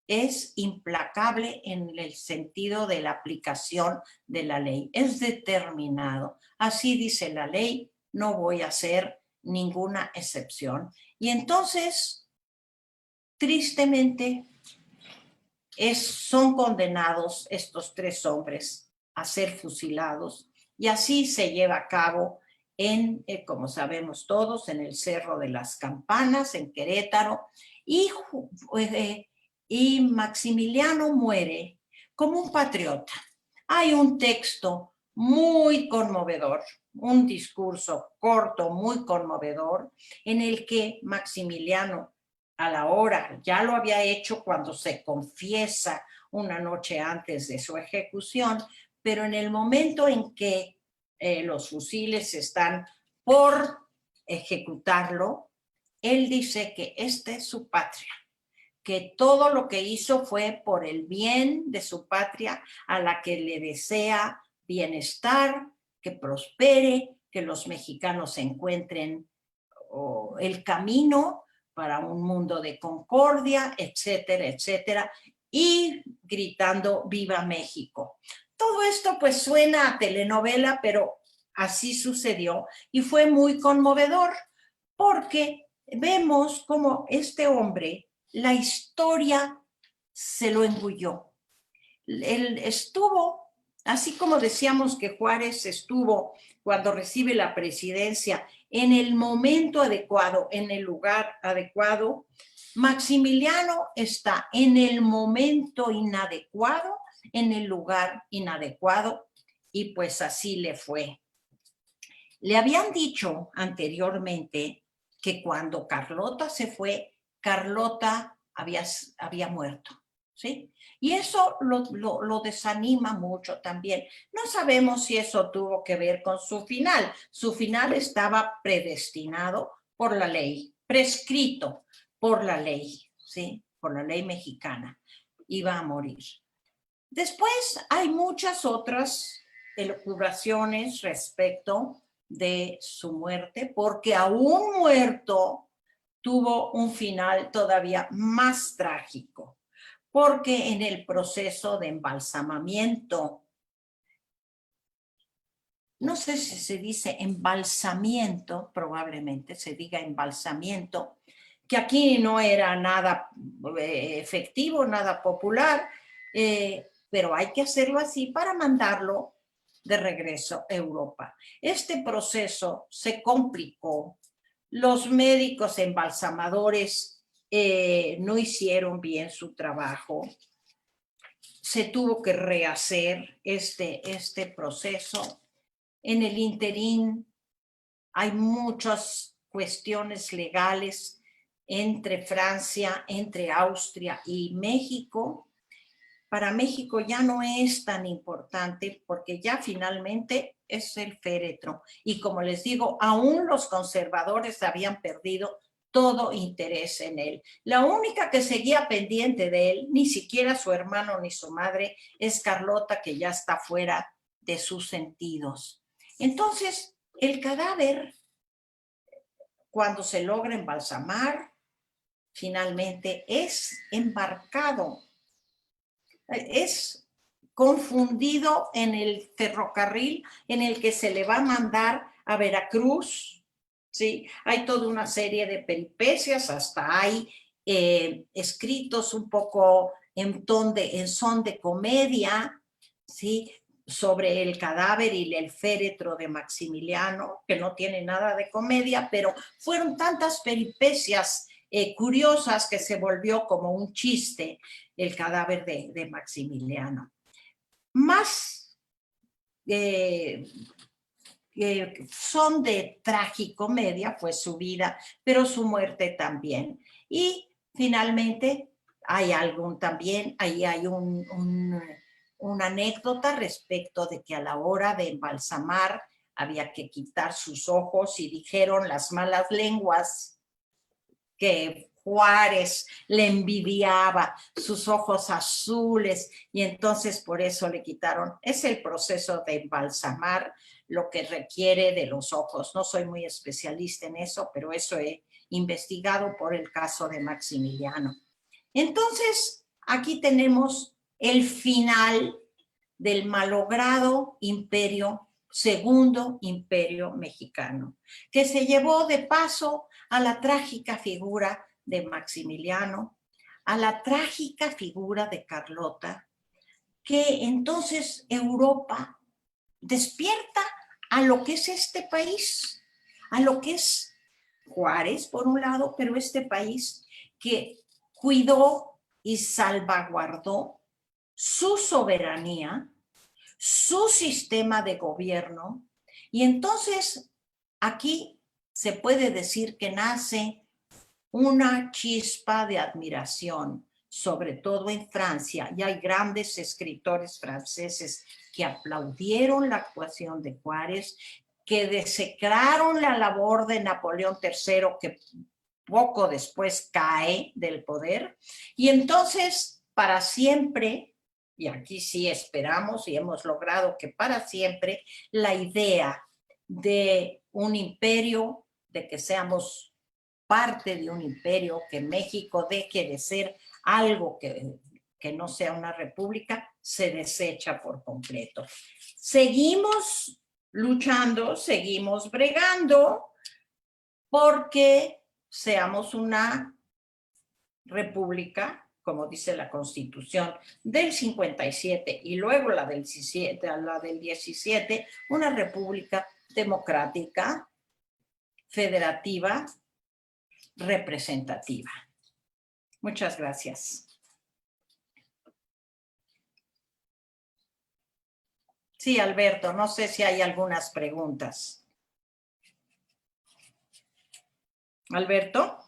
Speaker 2: es implacable en el sentido de la aplicación de la ley, es determinado. Así dice la ley, no voy a hacer ninguna excepción. Y entonces, tristemente, son condenados estos tres hombres a ser fusilados, y así se lleva a cabo en, como sabemos todos, en el Cerro de las Campanas, en Querétaro, y Maximiliano muere como un patriota. Hay un texto muy conmovedor, un discurso corto, muy conmovedor, en el que Maximiliano, a la hora, ya lo había hecho cuando se confiesa una noche antes de su ejecución, pero en el momento en que los fusiles están por ejecutarlo, él dice que esta es su patria, que todo lo que hizo fue por el bien de su patria, a la que le desea bienestar, que prospere, que los mexicanos encuentren el camino para un mundo de concordia, etcétera, etcétera, y gritando ¡Viva México! Todo esto pues suena a telenovela, pero así sucedió y fue muy conmovedor, porque vemos cómo este hombre, la historia se lo engulló. Él estuvo, así como decíamos que Juárez estuvo cuando recibe la presidencia en el momento adecuado, en el lugar adecuado, Maximiliano está en el momento inadecuado, en el lugar inadecuado, y pues así le fue. Le habían dicho anteriormente que cuando Carlota se fue, Carlota había muerto, ¿sí? Y eso lo desanima mucho también. No sabemos si eso tuvo que ver con su final. Su final estaba predestinado por la ley, prescrito por la ley, ¿sí? Por la ley mexicana. Iba a morir. Después hay muchas otras elucubraciones respecto de su muerte, porque aún muerto tuvo un final todavía más trágico, porque en el proceso de embalsamamiento, no sé si se dice embalsamiento, probablemente se diga embalsamiento, que aquí no era nada efectivo, nada popular, pero hay que hacerlo así para mandarlo de regreso a Europa. Este proceso se complicó. Los médicos embalsamadores no hicieron bien su trabajo. Se tuvo que rehacer este proceso. En el interín hay muchas cuestiones legales entre Francia, entre Austria y México. Para México ya no es tan importante porque ya finalmente es el féretro. Y como les digo, aún los conservadores habían perdido todo interés en él. La única que seguía pendiente de él, ni siquiera su hermano ni su madre, es Carlota, que ya está fuera de sus sentidos. Entonces, el cadáver, cuando se logra embalsamar, finalmente es embarcado, es confundido en el ferrocarril en el que se le va a mandar a Veracruz, ¿sí? Hay toda una serie de peripecias, hasta hay escritos un poco en son de comedia, ¿sí? Sobre el cadáver y el féretro de Maximiliano, que no tiene nada de comedia, pero fueron tantas peripecias curiosas que se volvió como un chiste el cadáver de Maximiliano. Más son de tragicomedia, fue su vida, pero su muerte también. Y finalmente hay una anécdota respecto de que a la hora de embalsamar había que quitar sus ojos y dijeron las malas lenguas que Juárez le envidiaba sus ojos azules y entonces por eso le quitaron. Es el proceso de embalsamar lo que requiere de los ojos. No soy muy especialista en eso, pero eso he investigado por el caso de Maximiliano. Entonces, aquí tenemos el final del malogrado segundo imperio mexicano, que se llevó de paso a la trágica figura de Maximiliano, a la trágica figura de Carlota, que entonces Europa despierta a lo que es este país, a lo que es Juárez, por un lado, pero este país que cuidó y salvaguardó su soberanía, su sistema de gobierno, y entonces aquí se puede decir que nace una chispa de admiración, sobre todo en Francia, y hay grandes escritores franceses que aplaudieron la actuación de Juárez, que desecraron la labor de Napoleón III, que poco después cae del poder, y entonces para siempre, y aquí sí esperamos y hemos logrado que para siempre, la idea de un imperio, de que seamos parte de un imperio, que México deje de ser algo que no sea una república, se desecha por completo. Seguimos luchando, seguimos bregando porque seamos una república, como dice la Constitución del 57 y luego la del 17, una república democrática, federativa, representativa. Muchas gracias. Sí, Alberto, no sé si hay algunas preguntas. Alberto,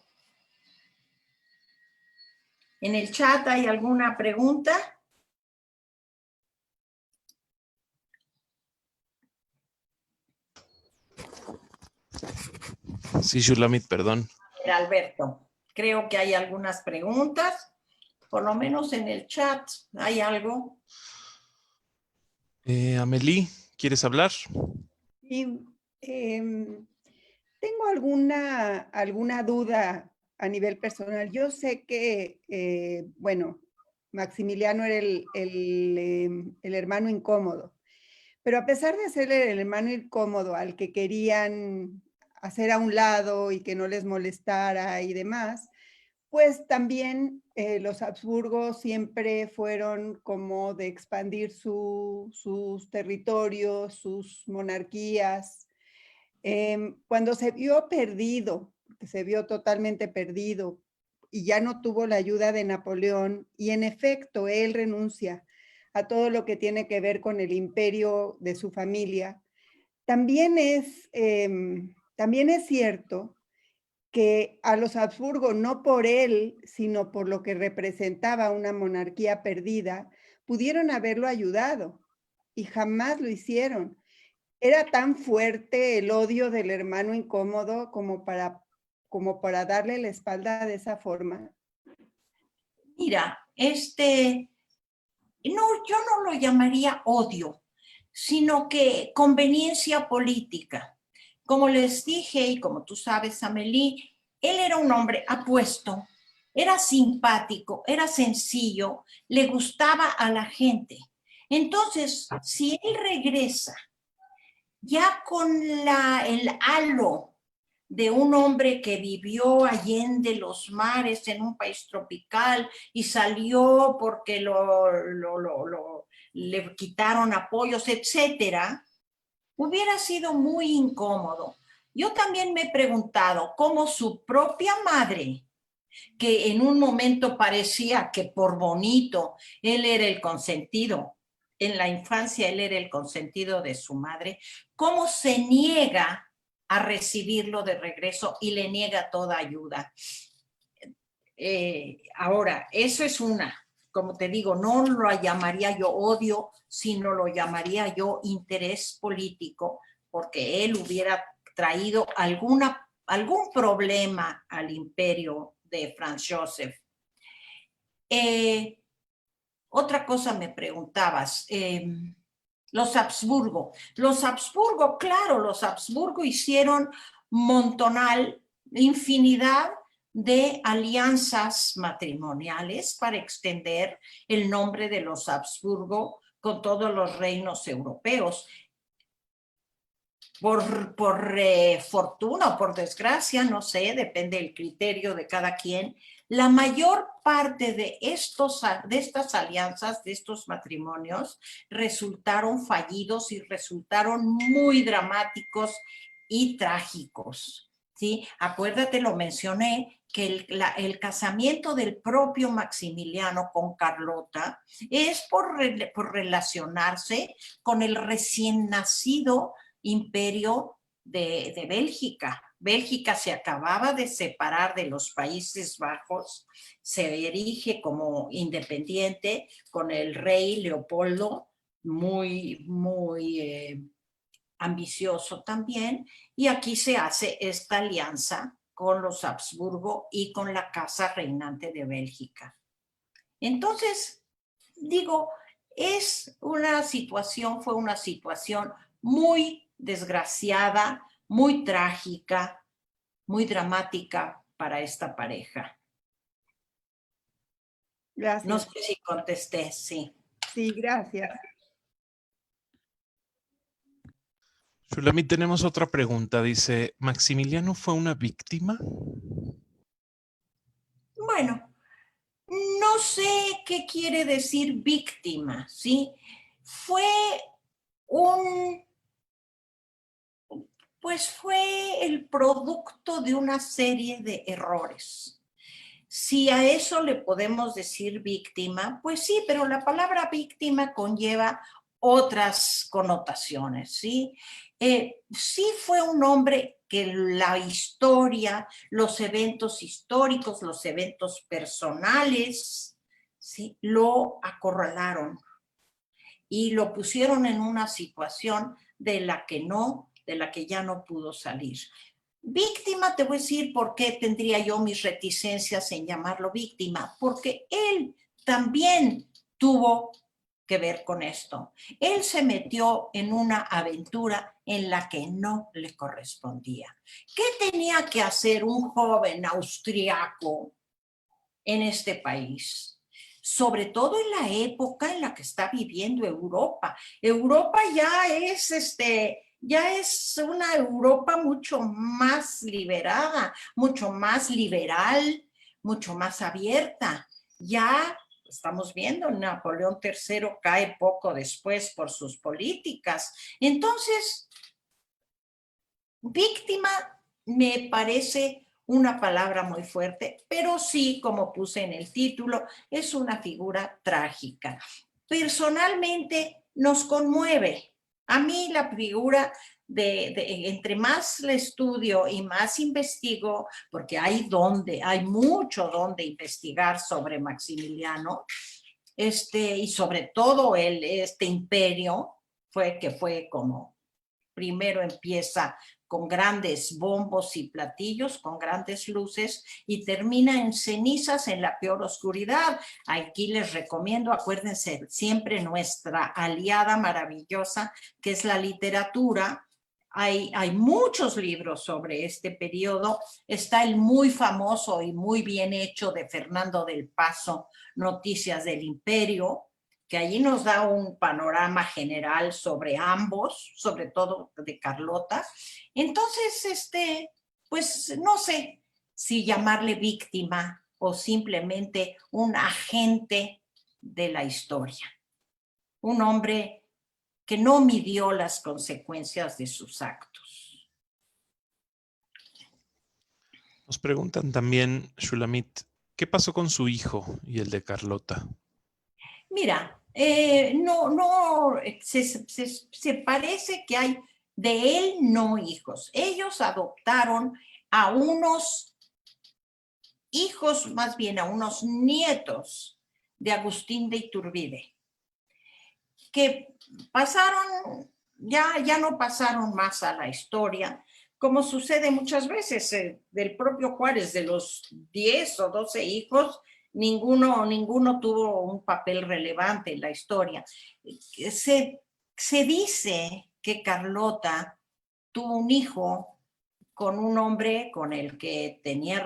Speaker 2: ¿en el chat hay alguna pregunta?
Speaker 1: Sí, Shulamit, perdón.
Speaker 2: Alberto, creo que hay algunas preguntas, por lo menos en el chat hay algo.
Speaker 1: Amelie, ¿quieres hablar?
Speaker 3: Sí, tengo alguna duda a nivel personal. Yo sé que, bueno, Maximiliano era el hermano incómodo, pero a pesar de ser el hermano incómodo al que querían hacer a un lado y que no les molestara y demás, pues también los Habsburgo siempre fueron como de expandir sus territorios, sus monarquías. Cuando se vio perdido, que se vio totalmente perdido y ya no tuvo la ayuda de Napoleón, y en efecto él renuncia a todo lo que tiene que ver con el imperio de su familia, también es cierto que a los Habsburgo, no por él, sino por lo que representaba una monarquía perdida, pudieron haberlo ayudado y jamás lo hicieron. ¿Era tan fuerte el odio del hermano incómodo como para darle la espalda de esa forma?
Speaker 2: Mira, no, yo no lo llamaría odio, sino que conveniencia política. Como les dije, y como tú sabes, Amelie, él era un hombre apuesto, era simpático, era sencillo, le gustaba a la gente. Entonces, si él regresa ya con el halo de un hombre que vivió allende los mares en un país tropical y salió porque le quitaron apoyos, etcétera, hubiera sido muy incómodo. Yo también me he preguntado cómo su propia madre, que en un momento parecía que por bonito él era el consentido, en la infancia él era el consentido de su madre, cómo se niega a recibirlo de regreso y le niega toda ayuda. Ahora, eso es una, como te digo, no lo llamaría yo odio, sino lo llamaría yo interés político, porque él hubiera traído algún problema al imperio de Franz Joseph. Otra cosa me preguntabas, los Habsburgo. Los Habsburgo, claro, los Habsburgo hicieron infinidad de alianzas matrimoniales para extender el nombre de los Habsburgo con todos los reinos europeos. Por fortuna o por desgracia, no sé, depende del criterio de cada quien, la mayor parte de estas alianzas, de estos matrimonios, resultaron fallidos y resultaron muy dramáticos y trágicos, ¿sí? Acuérdate, lo mencioné, que el casamiento del propio Maximiliano con Carlota es por relacionarse con el recién nacido imperio de Bélgica. Bélgica se acababa de separar de los Países Bajos, se erige como independiente con el rey Leopoldo, muy ambicioso también, y aquí se hace esta alianza con los Habsburgo y con la casa reinante de Bélgica. Entonces, digo, fue una situación muy desgraciada, muy trágica, muy dramática para esta pareja.
Speaker 3: Gracias.
Speaker 2: No sé si contesté, sí.
Speaker 3: Sí, gracias.
Speaker 1: Shulamit, tenemos otra pregunta. Dice, ¿Maximiliano fue una víctima?
Speaker 2: Bueno, no sé qué quiere decir víctima, ¿sí? Fue el producto de una serie de errores. Si a eso le podemos decir víctima, pues sí, pero la palabra víctima conlleva otras connotaciones, ¿sí? Sí fue un hombre que la historia, los eventos históricos, los eventos personales, ¿sí? Lo acorralaron y lo pusieron en una situación de la que ya no pudo salir. Víctima, te voy a decir por qué tendría yo mis reticencias en llamarlo víctima, porque él también tuvo que ver con esto. Él se metió en una aventura en la que no le correspondía. ¿Qué tenía que hacer un joven austriaco en este país? Sobre todo en la época en la que está viviendo Europa. Europa ya es una Europa mucho más liberada, mucho más liberal, mucho más abierta. Ya estamos viendo, Napoleón III cae poco después por sus políticas. Entonces, víctima me parece una palabra muy fuerte, pero sí, como puse en el título, es una figura trágica. Personalmente nos conmueve. A mí la figura entre más la estudio y más investigo, porque hay mucho donde investigar sobre Maximiliano, y sobre todo este imperio, que fue como primero empieza con grandes bombos y platillos, con grandes luces, y termina en cenizas en la peor oscuridad. Aquí les recomiendo, acuérdense siempre nuestra aliada maravillosa, que es la literatura. Hay muchos libros sobre este periodo. Está el muy famoso y muy bien hecho de Fernando del Paso, Noticias del Imperio, que allí nos da un panorama general sobre ambos, sobre todo de Carlota. Entonces, pues no sé si llamarle víctima o simplemente un agente de la historia. Un hombre que no midió las consecuencias de sus actos.
Speaker 1: Nos preguntan también, Shulamit, ¿qué pasó con su hijo y el de Carlota?
Speaker 2: Mira, se parece que hay de él no hijos. Ellos adoptaron a unos hijos, más bien a unos nietos de Agustín de Iturbide, que pasaron, ya no pasaron más a la historia, como sucede muchas veces del propio Juárez, de los 10 o 12 hijos, ninguno tuvo un papel relevante en la historia. Se dice que Carlota tuvo un hijo con un hombre con el que tenía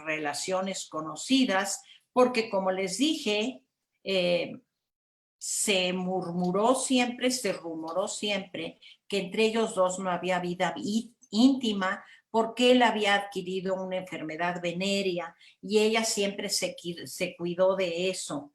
Speaker 2: relaciones conocidas, porque como les dije, se murmuró siempre, se rumoró siempre que entre ellos dos no había vida íntima, porque él había adquirido una enfermedad venérea y ella siempre se cuidó de eso.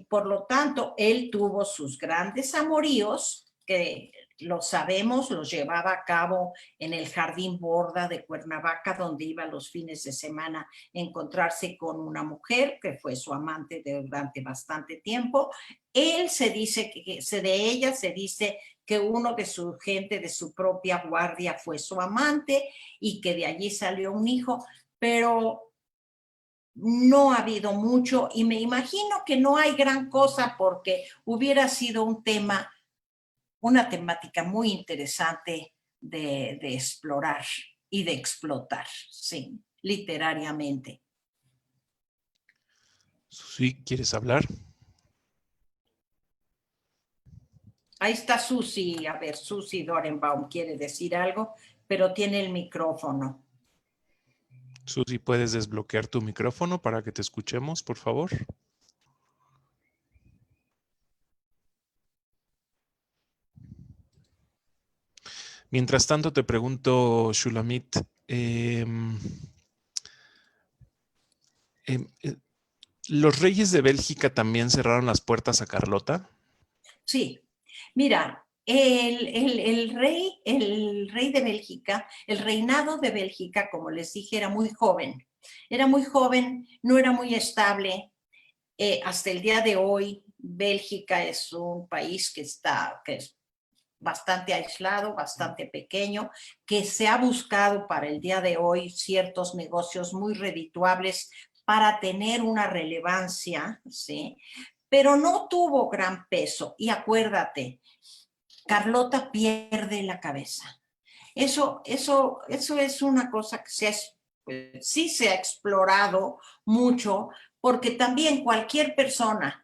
Speaker 2: Por lo tanto, él tuvo sus grandes amoríos, que lo sabemos, los llevaba a cabo en el Jardín Borda de Cuernavaca, donde iba los fines de semana a encontrarse con una mujer que fue su amante durante bastante tiempo. Él se dice de ella se dice que uno de su gente de su propia guardia fue su amante y que de allí salió un hijo, pero no ha habido mucho y me imagino que no hay gran cosa porque hubiera sido una temática muy interesante de explorar y de explotar, sí, literariamente.
Speaker 1: Susi, ¿quieres hablar?
Speaker 2: Ahí está Susi, a ver, Susi Dorenbaum quiere decir algo, pero tiene el micrófono.
Speaker 1: Susi, ¿puedes desbloquear tu micrófono para que te escuchemos, por favor? Mientras tanto, te pregunto, Shulamit, ¿los reyes de Bélgica también cerraron las puertas a Carlota?
Speaker 2: Sí, mira, el rey de Bélgica, el reinado de Bélgica, como les dije, era muy joven, no era muy estable. Hasta el día de hoy, Bélgica es un país que es bastante aislado, bastante pequeño, que se ha buscado para el día de hoy ciertos negocios muy redituables para tener una relevancia, ¿sí? Pero no tuvo gran peso. Y acuérdate, Carlota pierde la cabeza. Eso es una cosa que sí se ha explorado mucho, porque también cualquier persona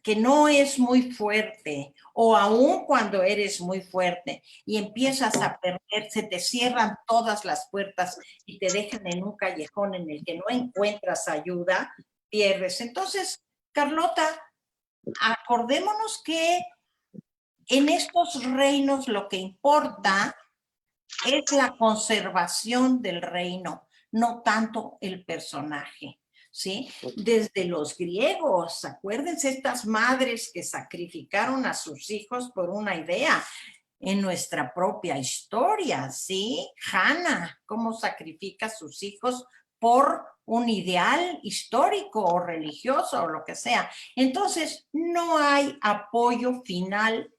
Speaker 2: que no es muy fuerte, o aún cuando eres muy fuerte y empiezas a perder, se te cierran todas las puertas y te dejan en un callejón en el que no encuentras ayuda, pierdes. Entonces, Carlota, acordémonos que en estos reinos lo que importa es la conservación del reino, no tanto el personaje. ¿Sí? Desde los griegos, acuérdense estas madres que sacrificaron a sus hijos por una idea en nuestra propia historia, ¿sí? Hannah, cómo sacrifica a sus hijos por un ideal histórico o religioso o lo que sea. Entonces, no hay apoyo final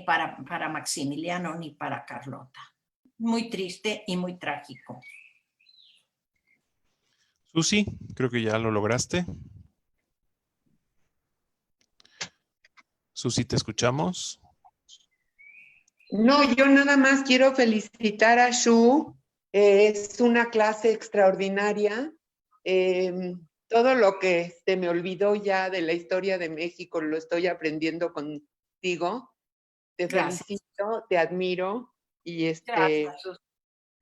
Speaker 2: para Maximiliano ni para Carlota. Muy triste y muy trágico.
Speaker 1: Susi, creo que ya lo lograste. Susi, ¿te escuchamos?
Speaker 4: No, yo nada más quiero felicitar a Shu. Es una clase extraordinaria. Todo lo que se me olvidó ya de la historia de México lo estoy aprendiendo contigo. Te felicito, te admiro y
Speaker 2: Gracias.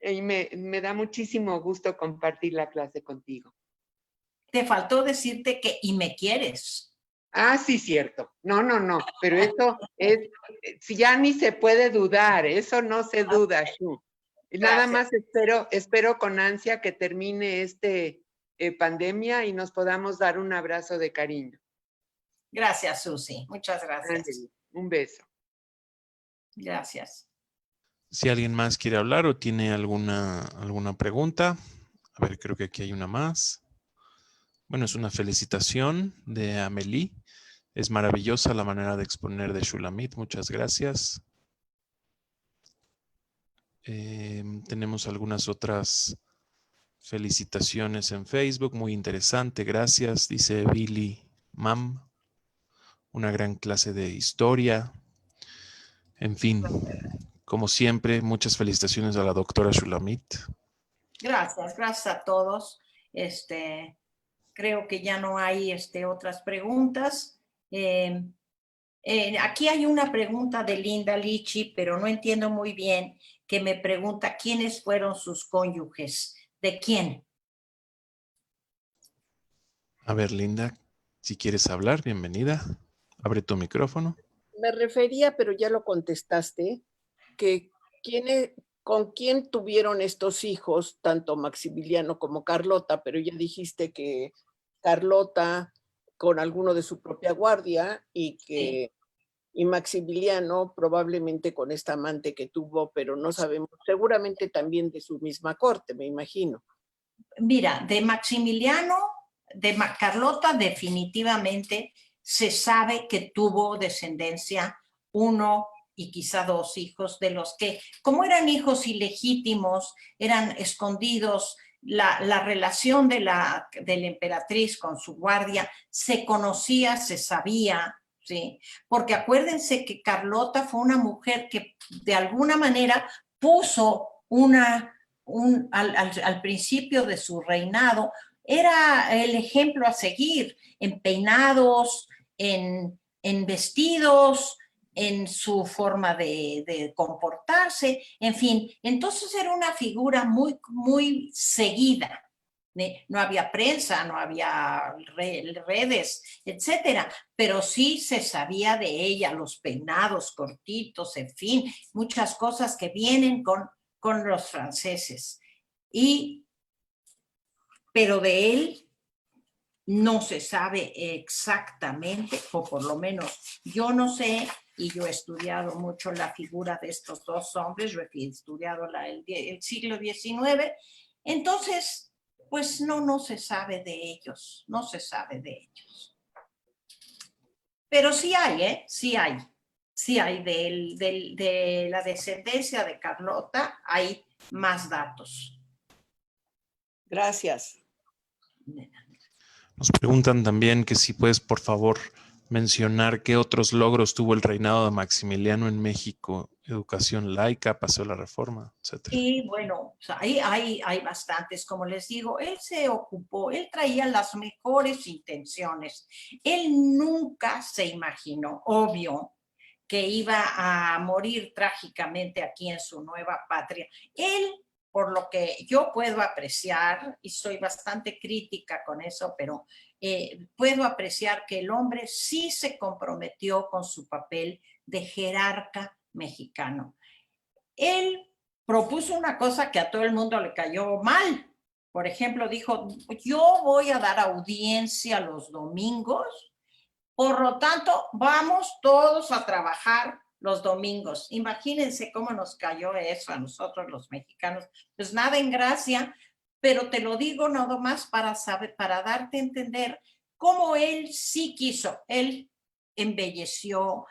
Speaker 4: Y me da muchísimo gusto compartir la clase contigo.
Speaker 2: Te faltó decirte que y me quieres.
Speaker 4: Ah, sí, cierto. No, pero eso es, ya ni se puede dudar, eso no se duda, Shu. Nada
Speaker 2: Gracias.
Speaker 4: más espero con ansia que termine pandemia y nos podamos dar un abrazo de cariño.
Speaker 2: Gracias, Susi. Muchas gracias.
Speaker 4: Ándele, un beso.
Speaker 2: Gracias.
Speaker 1: Si alguien más quiere hablar o tiene alguna pregunta. A ver, creo que aquí hay una más. Bueno, es una felicitación de Amelie. Es maravillosa la manera de exponer de Shulamit. Muchas gracias. Tenemos algunas otras felicitaciones en Facebook. Muy interesante. Gracias. Dice Billy Mam. Una gran clase de historia. En fin, como siempre, muchas felicitaciones a la doctora Shulamit.
Speaker 2: Gracias, gracias a todos. Creo que ya no hay otras preguntas. Aquí hay una pregunta de Linda Lichi, pero no entiendo muy bien, que me pregunta quiénes fueron sus cónyuges. ¿De quién?
Speaker 1: A ver, Linda, si quieres hablar, bienvenida. Abre tu micrófono.
Speaker 5: Me refería, pero ya lo contestaste, que con quién tuvieron estos hijos, tanto Maximiliano como Carlota, pero ya dijiste que Carlota con alguno de su propia guardia y Maximiliano probablemente con esta amante que tuvo, pero no sabemos, seguramente también de su misma corte, me imagino.
Speaker 2: Mira, de Maximiliano, Carlota definitivamente se sabe que tuvo descendencia, uno y quizá dos hijos, de los que, como eran hijos ilegítimos, eran escondidos. La relación de la emperatriz con su guardia se conocía, se sabía, ¿sí? Porque acuérdense que Carlota fue una mujer que de alguna manera puso al principio de su reinado, era el ejemplo a seguir en peinados, en vestidos, en su forma de comportarse, en fin. Entonces era una figura muy, muy seguida. No había prensa, no había redes, etcétera, pero sí se sabía de ella, los peinados cortitos, en fin, muchas cosas que vienen con los franceses. Pero de él no se sabe exactamente, o por lo menos yo no sé, y yo he estudiado mucho la figura de estos dos hombres, yo he estudiado el siglo XIX, entonces, pues no se sabe de ellos, no se sabe de ellos. Pero sí hay, sí hay. Sí hay de la descendencia de Carlota, hay más datos.
Speaker 5: Gracias.
Speaker 1: Nos preguntan también que si puedes, por favor, mencionar qué otros logros tuvo el reinado de Maximiliano en México. Educación laica, pasó la reforma, etc.
Speaker 2: Y bueno, hay bastantes, como les digo, él se ocupó, él traía las mejores intenciones. Él nunca se imaginó, obvio, que iba a morir trágicamente aquí en su nueva patria. Él, por lo que yo puedo apreciar, y soy bastante crítica con eso, pero puedo apreciar que el hombre sí se comprometió con su papel de jerarca mexicano. Él propuso una cosa que a todo el mundo le cayó mal. Por ejemplo, dijo, yo voy a dar audiencia los domingos, por lo tanto, vamos todos a trabajar los domingos. Imagínense cómo nos cayó eso a nosotros los mexicanos. Pues nada en gracia, pero te lo digo nada más para darte a entender cómo él sí quiso. Él embelleció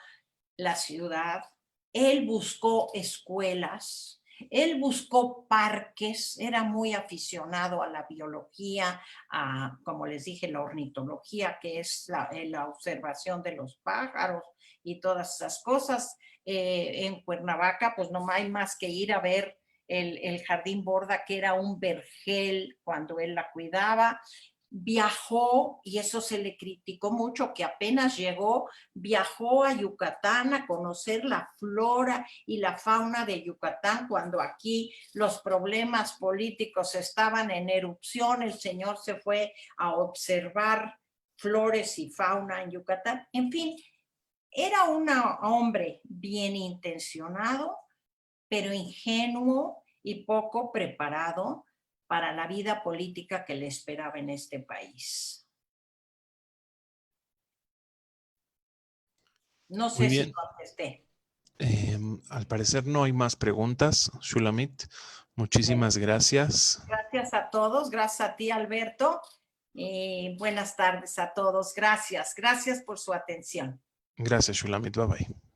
Speaker 2: la ciudad, él buscó escuelas, él buscó parques, era muy aficionado a la biología, como les dije, la ornitología, que es la observación de los pájaros y todas esas cosas. En Cuernavaca, pues no hay más que ir a ver el Jardín Borda, que era un vergel cuando él la cuidaba. Viajó, y eso se le criticó mucho, que apenas llegó, viajó a Yucatán a conocer la flora y la fauna de Yucatán, cuando aquí los problemas políticos estaban en erupción. El señor se fue a observar flores y fauna en Yucatán. En fin, era un hombre bien intencionado, pero ingenuo, y poco preparado para la vida política que le esperaba en este país. No sé
Speaker 1: Muy
Speaker 2: si
Speaker 1: bien.
Speaker 2: contesté.
Speaker 1: Al parecer no hay más preguntas, Shulamit. Muchísimas gracias.
Speaker 2: Gracias a todos, gracias a ti, Alberto. Buenas tardes a todos. Gracias por su atención.
Speaker 1: Gracias, Shulamit. Bye bye.